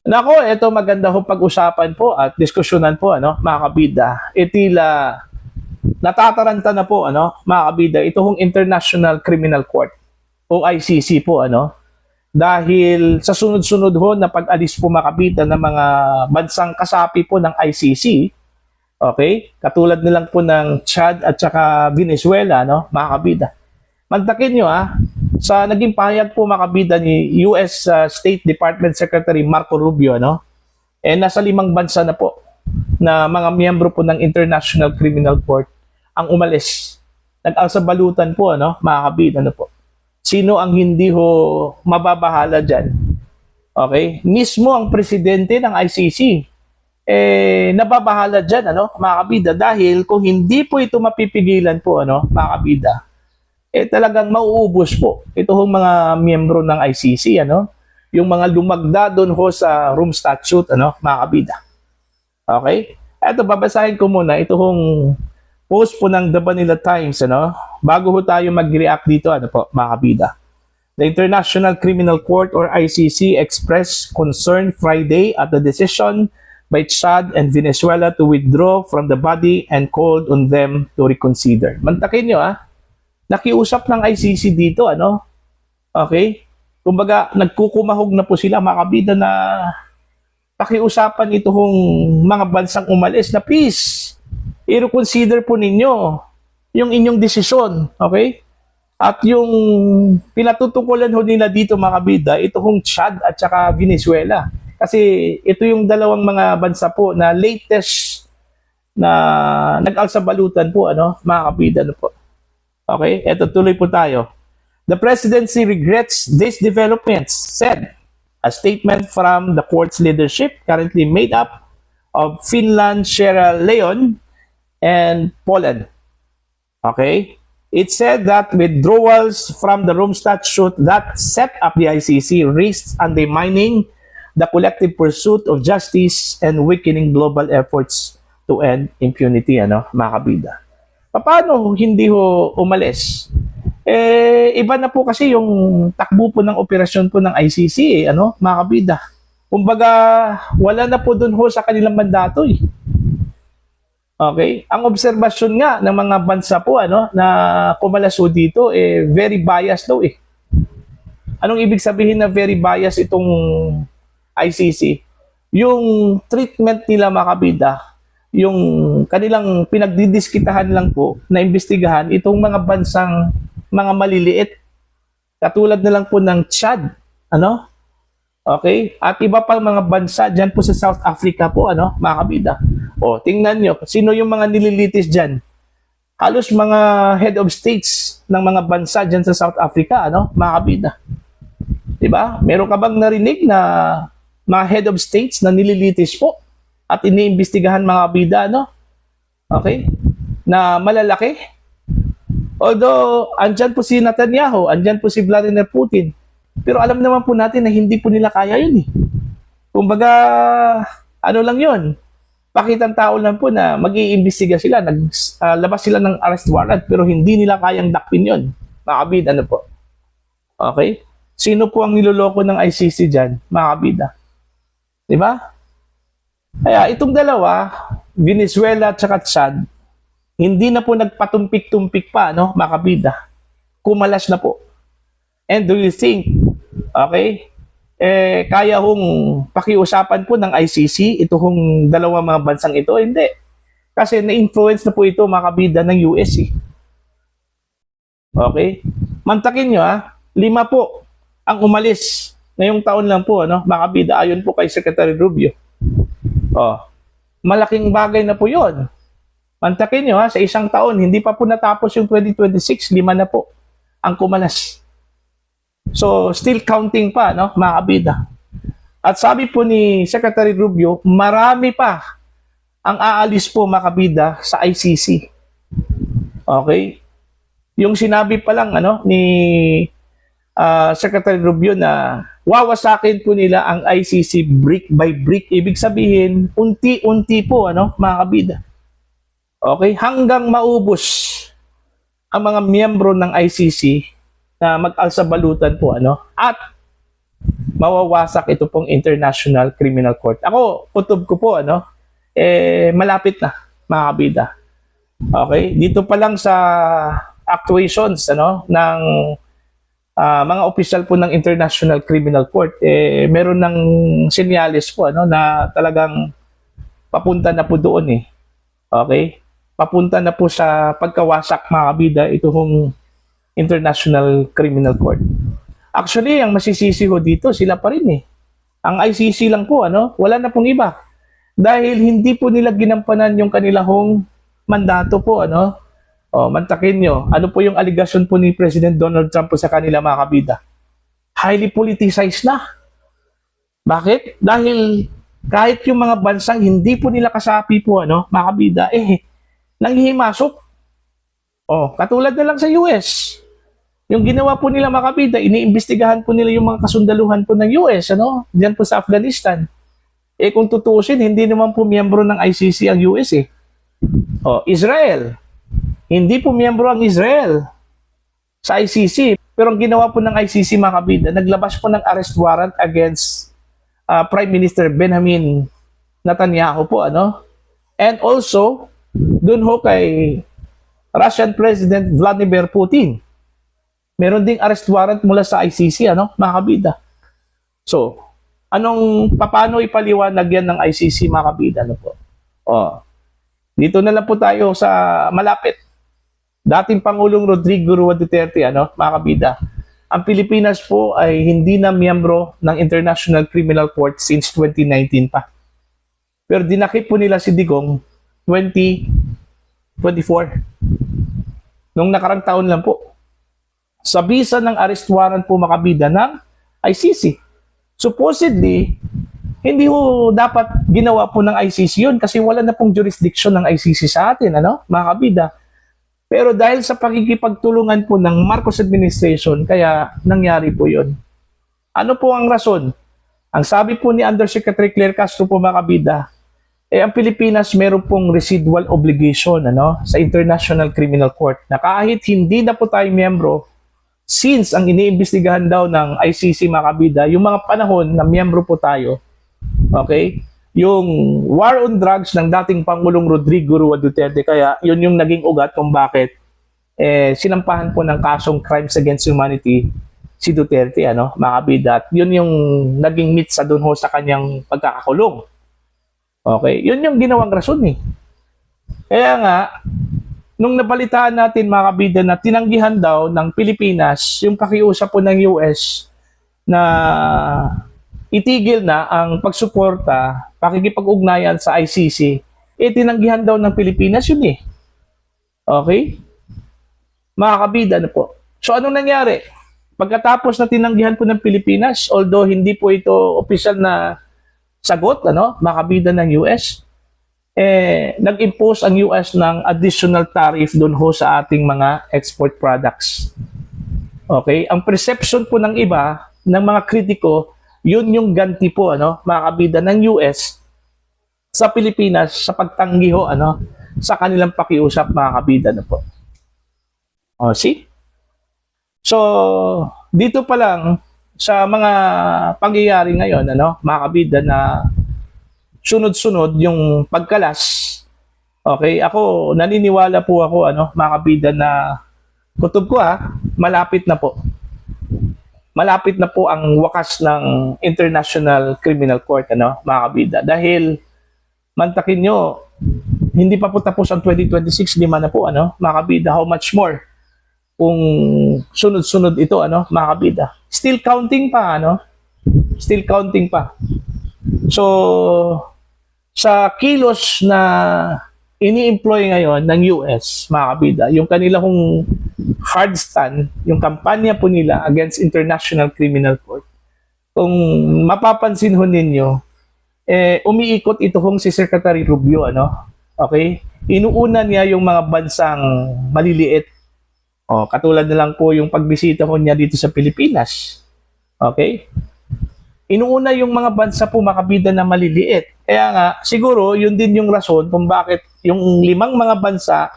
Nako, ito maganda ho pag-usapan po at diskusyonan po, mga kabida. Itila natataranta na po, mga kabida, ito hong International Criminal Court o ICC po, dahil sa sunod-sunod ho na pag-alis po, mga kabida, ng mga bansang kasapi po ng ICC, okay? Katulad nilang po ng Chad at saka Venezuela, mga kabida. Mantakin nyo, sa naging pahayag po, mga kabida, ni US State Department Secretary Marco Rubio, nasa 5 bansa na po na mga miyembro po ng International Criminal Court ang umalis. Nag-alsabalutan po, mga kabida, po. Sino ang hindi ho mababahala dyan? Okay? Mismo ang presidente ng ICC, nababahala dyan, mga kabida, dahil kung hindi po ito mapipigilan po, mga kabida, talagang mauubos po ito hong mga miyembro ng ICC, yung mga lumagda doon ho sa Rome Statute, mga kabida. Okay? Eto, babasahin ko muna ito hong post po ng The Manila Times, bago ho tayo mag-react dito, po, mga kabida. The International Criminal Court or ICC expressed concern Friday at the decision by Chad and Venezuela to withdraw from the body and called on them to reconsider. Mantakin nyo, nakiusap ng ICC dito, okay? Kumbaga, nagkukumahog na po sila, mga kabida, na pakiusapan itong mga bansang umalis na please, i-reconsider po ninyo yung inyong desisyon, okay? At yung pinatutukulan ho nila dito, mga kabida, itong Chad at saka Venezuela. Kasi ito yung dalawang mga bansa po na latest na nag-alsabalutan po, mga kabida, po. Okay, eto tuloy po tayo. The presidency regrets these developments, said a statement from the court's leadership, currently made up of Finland, Sierra Leone, and Poland. Okay, it said that withdrawals from the Rome Statute that set up the ICC risks undermining the collective pursuit of justice and weakening global efforts to end impunity, mga kabida. Paano hindi ho umalis? Iba na po kasi yung takbo po ng operasyon po ng ICC, mga kabida. Kumbaga, wala na po dun ho sa kanilang mandato, Okay? Ang obserbasyon nga ng mga bansa po, na kumalas ho dito, very biased daw, Anong ibig sabihin na very biased itong ICC? Yung treatment nila, mga kabida, yung kanilang pinagdidiskitahan lang po na imbestigahan itong mga bansang mga maliliit. Katulad na lang po ng Chad, Okay? At iba pang mga bansa dyan po sa South Africa po, mga kabida. O, tingnan nyo, sino yung mga nililitis dyan? Halos mga head of states ng mga bansa dyan sa South Africa, mga kabida. Diba? Meron ka bang narinig na mga head of states na nililitis po at iniimbestigahan, mga kabida, Okay? Na malalaki? Although, andyan po si Netanyahu, andyan po si Vladimir Putin. Pero alam naman po natin na hindi po nila kaya yun, Kumbaga, ano lang yun? Pakitang tao lang po na mag-iimbestiga sila, labas sila ng arrest warrant, pero hindi nila kayang dakpin yun. Mga kabida, po? Okay? Sino po ang niloloko ng ICC dyan, mga kabida? Diba? Kaya itong dalawa, Venezuela at saka Chad, hindi na po nagpatumpik-tumpik pa, mga kabida. Kumalas na po. And do you think, okay, kaya hong pakiusapan po ng ICC, ito hong dalawang mga bansang ito? Hindi. Kasi na-influence na po ito, mga kabida, ng US, Okay? Mantakin nyo, 5 po ang umalis ngayong taon lang po, mga kabida, ayon po kay Secretary Rubio. Malaking bagay na po yun. Mantakin nyo, sa isang taon, hindi pa po natapos yung 2026, 5 na po ang kumalas. So, still counting pa, mga kabida. At sabi po ni Secretary Rubio, marami pa ang aalis po, mga kabida, sa ICC. Okay? Yung sinabi pa lang, ni Secretary Rubio na wawasakin po nila ang ICC brick by brick. Ibig sabihin, unti-unti po, mga kabida. Okay? Hanggang maubos ang mga miyembro ng ICC na mag-alsabalutan po, at mawawasak ito pong International Criminal Court. Ako, kutob ko po, malapit na, mga kabida. Okay? Dito pa lang sa actuations, ng mga opisyal po ng International Criminal Court, meron ng senyales po, na talagang papunta na po doon, Okay? Papunta na po sa pagkawasak, mga kabida, itong International Criminal Court. Actually, ang masisisi ho dito, sila pa rin. Ang ICC lang po, wala na pong iba. Dahil hindi po nila ginampanan yung kanilang mandato po, mantakin nyo. Ano po yung allegation po ni President Donald Trump po sa kanila, mga kabida? Highly politicized na. Bakit? Dahil kahit yung mga bansang hindi po nila kasapi po, mga kabida, nanghihimasok. Katulad na lang sa US. Yung ginawa po nila, mga kabida, iniimbestigahan po nila yung mga kasundaluhan po ng US, diyan po sa Afghanistan. Kung tutuusin, hindi naman po miyembro ng ICC ang US, Israel. Hindi po miyembro ang Israel sa ICC. Pero ang ginawa po ng ICC, mga kabida, naglabas po ng arrest warrant against Prime Minister Benjamin Netanyahu po, And also, dun ho kay Russian President Vladimir Putin. Meron ding arrest warrant mula sa ICC, mga kabida. So, paano ipaliwanag yan ng ICC, mga kabida, po? Dito na lang po tayo sa malapit. Dating Pangulong Rodrigo Roa Duterte, mga kabida. Ang Pilipinas po ay hindi na miyembro ng International Criminal Court since 2019 pa. Pero dinakip po nila si Digong 2024. Nung nakarang taon lang po. Sa bisa ng arrest warrant po, mga kabida, ng ICC. Supposedly, hindi ho dapat ginawa po ng ICC yun kasi wala na pong jurisdiction ng ICC sa atin, mga kabida. Pero dahil sa pakikipagtulungan po ng Marcos administration, kaya nangyari po yun. Ano po ang rason? Ang sabi po ni Undersecretary Claire Castro po, mga kabida, ang Pilipinas meron pong residual obligation sa International Criminal Court na kahit hindi na po tayo miyembro, since ang iniimbestigahan daw ng ICC, mga kabida, yung mga panahon na miyembro po tayo, okay, yung war on drugs ng dating Pangulong Rodrigo Roa Duterte, kaya yun yung naging ugat kung bakit sinampahan po ng kasong crimes against humanity si Duterte, mga kabida. At yun yung naging mitsa dun ho sa kanyang pagkakakulong. Okay, yun yung ginawang rason Kaya nga, nung nabalitaan natin, mga kabida, na tinanggihan daw ng Pilipinas yung pakiusap po ng US na itigil na ang pagsuporta, pakikipag-ugnayan sa ICC, tinanggihan daw ng Pilipinas yun Okay? Mga kabida, po. So, anong nangyari? Pagkatapos na tinanggihan po ng Pilipinas, although hindi po ito opisyal na sagot, mga kabida ng US, nag-impose ang US ng additional tariff doon ho sa ating mga export products. Okay? Ang perception po ng iba, ng mga kritiko, yun yung ganti po, mga kabida ng US sa Pilipinas sa pagtanggi ho, sa kanilang pakiusap, mga kabida, po. See? So, dito pa lang sa mga pangyayari ngayon, mga kabida, na sunod-sunod yung pagkalas. Okay, ako naniniwala po ako, mga kabida, na kutob ko malapit na po. Malapit na po ang wakas ng International Criminal Court, mga kabida. Dahil mantakin nyo, hindi pa po tapos ang 2026, lima na po, mga kabida. How much more kung sunod-sunod ito, mga kabida. Still counting pa, Still counting pa. So, sa kilos na ini-employ ngayon ng US, mga kabida, yung kanilang hard stand, yung kampanya po nila against International Criminal Court, kung mapapansin ho ninyo, umiikot ito hong si Secretary Rubio, Okay? Inuuna niya yung mga bansang maliliit. Katulad na lang po yung pagbisita ko niya dito sa Pilipinas. Okay? Inuuna yung mga bansa po, mga kabida, na maliliit. Kaya nga, siguro, yun din yung rason kung bakit yung 5 mga bansa,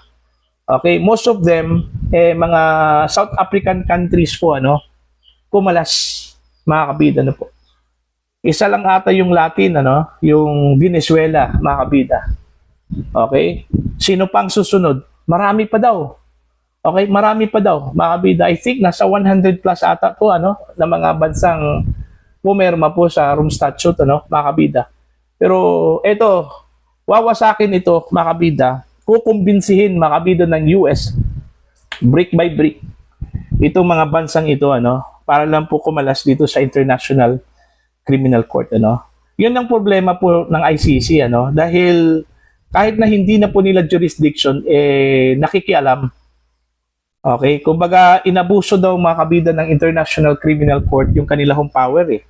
okay, most of them, mga South African countries po, kumalas, mga kabida, ano po. Isa lang ata yung Latin, ano, yung Venezuela, mga kabida. Okay? Sino pang susunod? Marami pa daw. Okay, marami pa daw, mga kabida. I think nasa 100 plus ata po, ano, na mga bansang pumirma po sa Rome Statute, ano, mga kabida. Pero eto, wawasakin ito, mga kabida, kukumbinsihin, mga kabida, ng US, brick by brick, itong mga bansang ito, ano, para lang po kumalas dito sa International Criminal Court, ano. Yun ang problema po ng ICC, ano, dahil kahit na hindi na po nila jurisdiction, nakikialam. Okay, kumbaga inabuso daw, mga kabida, ng International Criminal Court yung kanilang power eh.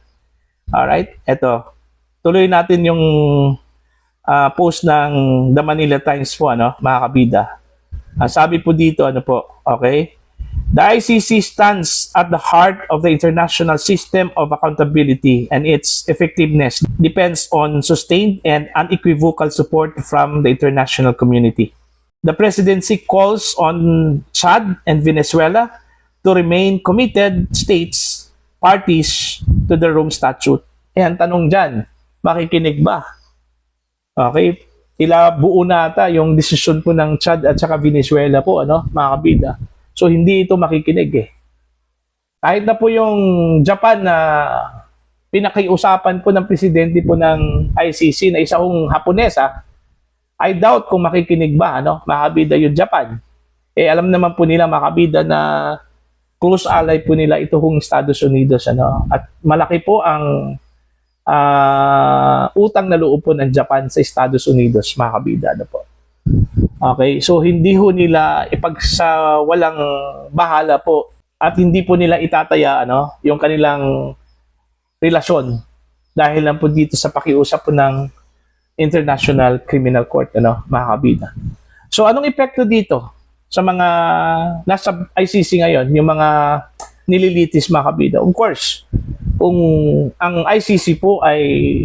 Alright, eto. Tuloy natin yung post ng The Manila Times po, ano, mga kabida. Sabi po dito, ano po, okay? The ICC stands at the heart of the international system of accountability, and its effectiveness depends on sustained and unequivocal support from the international community. The presidency calls on Chad and Venezuela to remain committed states, parties to the Rome Statute. Ang tanong dyan, makikinig ba? Okay, tila buo na ata yung desisyon po ng Chad at saka Venezuela po, ano, mga kabida. So hindi ito makikinig eh. Kahit na po yung Japan na pinakiusapan po ng presidente po ng ICC na isa kong Haponesa, I doubt kung makikinig ba, ano, mga kabida, yung Japan. Alam naman po nila, mga kabida, na close ally po nila ito kung Estados Unidos, ano, at malaki po ang utang na loob po ng Japan sa Estados Unidos, mga kabida, ano po. Okay, so hindi ho nila ipagsawalang bahala po at hindi po nila itataya, ano, yung kanilang relasyon dahil lang po dito sa pakiusap po ng International Criminal Court, ano, mga kabida. So anong epekto dito sa mga nasa ICC ngayon, yung mga nililitis, mga kabida? Of course, kung ang ICC po ay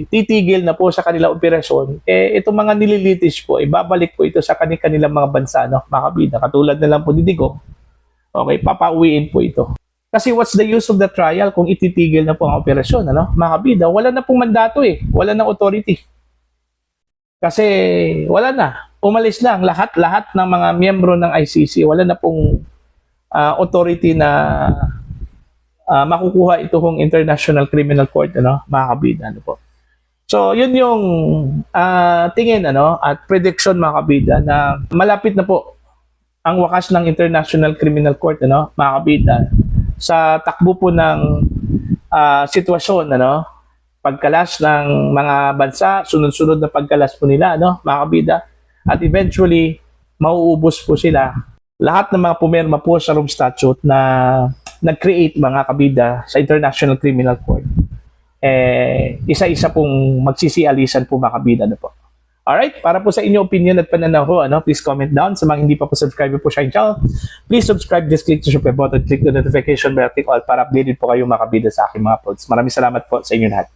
titigil na po sa kanilang operasyon, itong mga nililitis po, ibabalik po ito sa kanilang mga bansa, no, mga kabida. Katulad na lang po ni Digo, okay, papauwiin po ito. Kasi what's the use of the trial kung ititigil na po ang operasyon, ano, mga kabida? Wala na pong mandato eh, wala na authority. Kasi wala na, umalis na ang lahat ng mga miyembro ng ICC, wala na pong authority na makukuha ito kung International Criminal Court, ano, mga kabida, ano po. So, yun yung tingin, ano, at prediction, mga kabida, na malapit na po ang wakas ng International Criminal Court, ano, mga kabida, sa takbo po ng sitwasyon, ano, pagkalas ng mga bansa, sunod-sunod na pagkalas po nila, ano, mga kabida, at eventually, mauubos po sila. Lahat ng mga pumirma po sa Rome Statute na nag-create, mga kabida, sa International Criminal Court, isa-isa pong magsisialisan po, mga kabida, ano po. Alright, para po sa inyong opinion at pananaw ko, ano, please comment down. Sa mga hindi pa po subscribe po sa channel, please subscribe, just click the subscribe button, click the notification bell, click all para updated po kayo, mga kabida, sa aking mga uploads. Maraming salamat po sa inyo lahat.